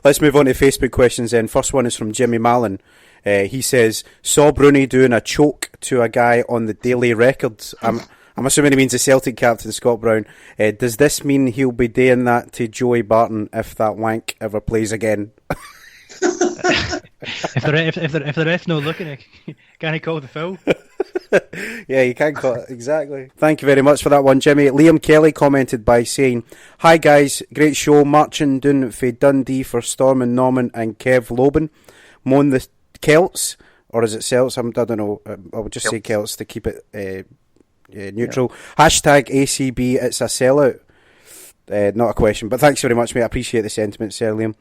Let's move on to Facebook questions then. First one is from Jimmy Mallon. He says, saw Bruni doing a choke to a guy on the Daily Record. I'm assuming he means the Celtic captain, Scott Brown. Does this mean he'll be doing that to Joey Barton if that wank ever plays again? if the ref's not looking, can he call the foul? Yeah, you can call it, exactly. Thank you very much for that one, Jimmy. Liam Kelly commented by saying, hi guys, great show, marching down for Dundee for Stormin Norman and Kev Lobin. Moan the Celts, or is it Celts? I don't know. I would just say Celts to keep it neutral. Yeah. Hashtag ACB, it's a sellout. Not a question, but thanks very much, mate. I appreciate the sentiment, Sir Liam.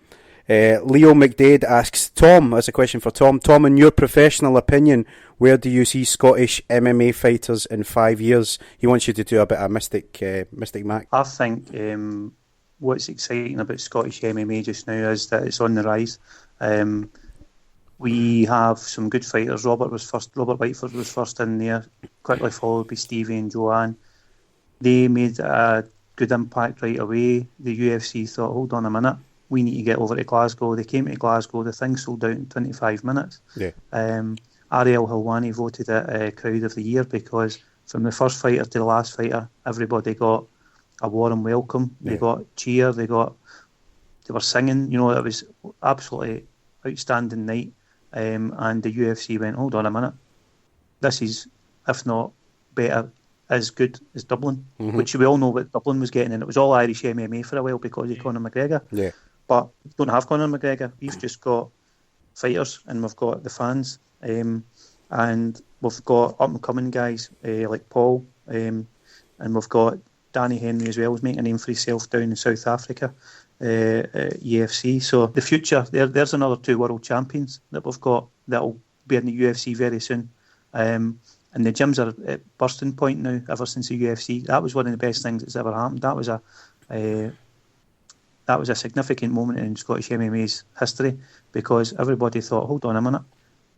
Leo McDade asks, Tom, that's a question for Tom. Tom, in your professional opinion, where do you see Scottish MMA fighters in 5 years? He wants you to do a bit of Mystic Mac. I think what's exciting about Scottish MMA just now is that it's on the rise. We have some good fighters. Robert Whiteford was first in there, quickly followed by Stevie and Joanne. They made a good impact right away. The UFC thought, hold on a minute, we need to get over to Glasgow. They came to Glasgow, the thing sold out in 25 minutes. Yeah. Ariel Helwani voted it Crowd of the Year because from the first fighter to the last fighter, everybody got a warm welcome. They got cheer, they were singing. You know, it was absolutely outstanding night. And the UFC went, hold on a minute, this is, if not better, as good as Dublin, which we all know what Dublin was getting, and it was all Irish MMA for a while because of Conor McGregor. Yeah. But we don't have Conor McGregor. We've just got fighters, and we've got the fans, and we've got up-and-coming guys like Paul, and we've got Danny Henry as well, who's making a name for himself down in South Africa. UFC. So the future, there's another 2 world champions that we've got that'll be in the UFC very soon. And the gyms are at bursting point now ever since the UFC. That was one of the best things that's ever happened. That was a significant moment in Scottish MMA's history because everybody thought, hold on a minute,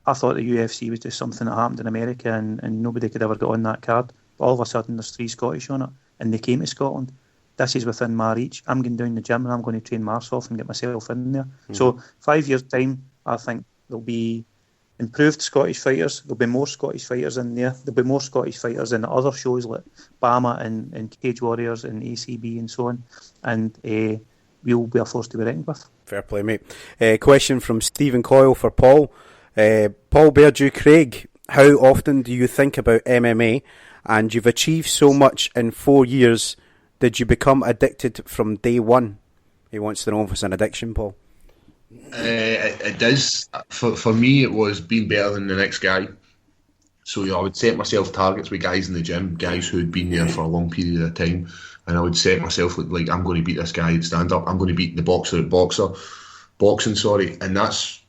I thought the UFC was just something that happened in America and nobody could ever get on that card. But all of a sudden there's 3 Scottish on it and they came to Scotland. This is within my reach. I'm going down the gym and I'm going to train Mars off and get myself in there. So 5 years' time, I think there'll be improved Scottish fighters. There'll be more Scottish fighters in there. There'll be more Scottish fighters in other shows like BAMA and Cage Warriors and ACB and so on. And we'll be a force to be reckoned with. Fair play, mate. Question from Stephen Coyle for Paul. Paul BearJew Craig, how often do you think about MMA? And you've achieved so much in 4 years. Did you become addicted from day one? He wants to know if it's an addiction, Paul. It does. For me, it was being better than the next guy. So I would set myself targets with guys in the gym, guys who had been there for a long period of time, and I would set myself like I'm going to beat this guy at stand up. I'm going to beat the boxer at boxing. And that's.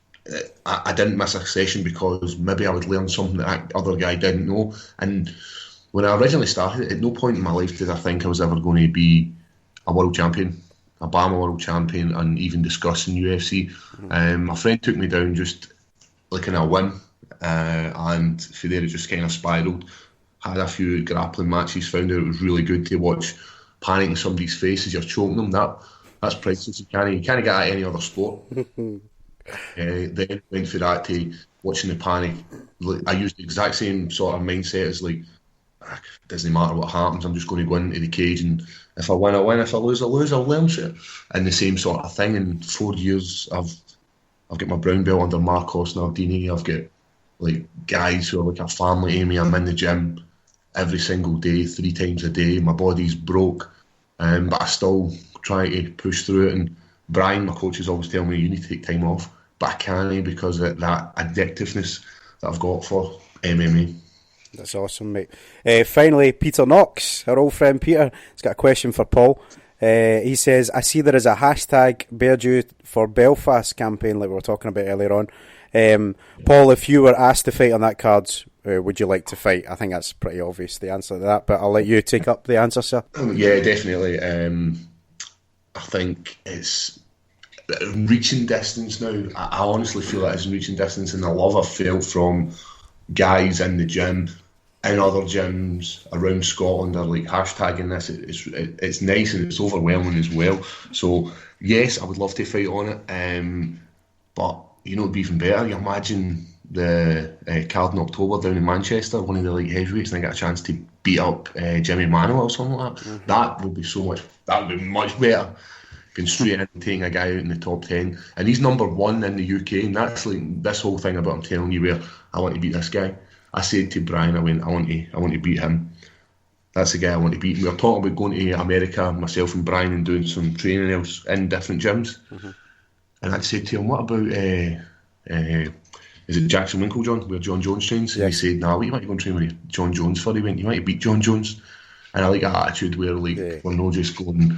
I didn't miss a session because maybe I would learn something that other guy didn't know. And when I originally started, at no point in my life did I think I was ever going to be a world champion, a BAMA world champion, and even discussing UFC. My friend took me down just looking at a whim, and from there it just kind of spiralled. Had a few grappling matches, found out it was really good to watch panic in somebody's face as you're choking them. That's priceless. You can't get that any other sport. Then went for that to watching the panic. I used the exact same sort of mindset as like, it doesn't matter what happens, I'm just going to go into the cage, and if I win, I win. If I lose, I'll learn shit. And the same sort of thing. In 4 years, I've got my brown belt under Marcos Nardini. I've got like guys who are like a family to me. I'm in the gym every single day, 3 times a day. My body's broke, but I still try to push through it. And Brian, my coach, is always telling me you need to take time off, but I can't because of that addictiveness that I've got for MMA. That's awesome, mate. Finally, Peter Knox, our old friend Peter, has got a question for Paul. He says, I see there is a hashtag BearJew for Belfast campaign like we were talking about earlier on. Paul, if you were asked to fight on that card, would you like to fight? I think that's pretty obvious, the answer to that, but I'll let you take up the answer, sir. Yeah, definitely. I think it's reaching distance now. I honestly feel that it's reaching distance, and the love I've felt from guys in the gym in other gyms around Scotland are like hashtagging this. It's nice and it's overwhelming as well. So yes, I would love to fight on it, but you know, it'd be even better. You imagine the card in October down in Manchester, one of the light heavyweights, and I get a chance to beat up Jimmy Manuel or something like that. Mm-hmm. That would be so much. That would be much better. Going straight in and taking a guy out in the top 10, and he's number 1 in the UK, and that's like this whole thing about I'm telling you where I want to beat this guy. I said to Brian, I want to beat him. That's the guy I want to beat. We were talking about going to America, myself and Brian, and doing some training else in different gyms. Mm-hmm. And I'd said to him, what about is it Jackson Winklejohn, where John Jones trains? And he said, nah, what you want to go and train with John Jones for? He went, you want to beat John Jones? And I like that attitude where like we're not just going in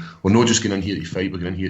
here to fight, we're going in here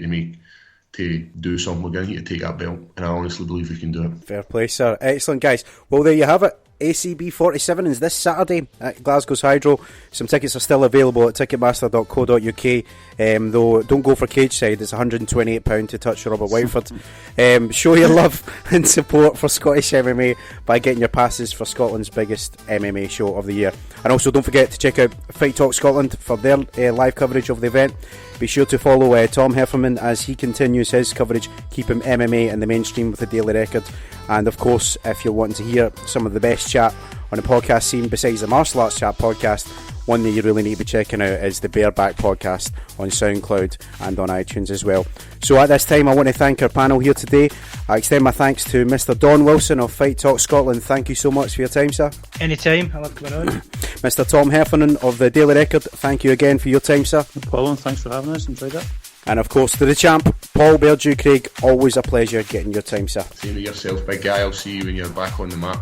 to do something, we're going in here to take that belt, and I honestly believe we can do it. Fair play, sir. Excellent, guys. Well, there you have it. ACB 47 is this Saturday at Glasgow's Hydro. Some tickets are still available at ticketmaster.co.uk, though don't go for cage side. It's £128 to touch Robert Whiteford. Show your love and support for Scottish MMA by getting your passes for Scotland's biggest MMA show of the year. And also don't forget to check out Fight Talk Scotland for their live coverage of the event. Be sure to follow Tom Heffernan as he continues his coverage, keeping MMA in the mainstream with the Daily Record. And of course, if you're wanting to hear some of the best chat on the podcast scene besides the Martial Arts Chat podcast, one that you really need to be checking out is the Bareback podcast on SoundCloud and on iTunes as well. So at this time, I want to thank our panel here today. I extend my thanks to Mr. Don Wilson of Fight Talk Scotland. Thank you so much for your time, sir. Anytime, I love coming on. Mr. Tom Heffernan of the Daily Record, thank you again for your time, sir. No problem, thanks for having us, enjoyed it. And of course to the champ, Paul BearJew Craig, always a pleasure getting your time, sir. Same with yourself, big guy. I'll see you when you're back on the mat.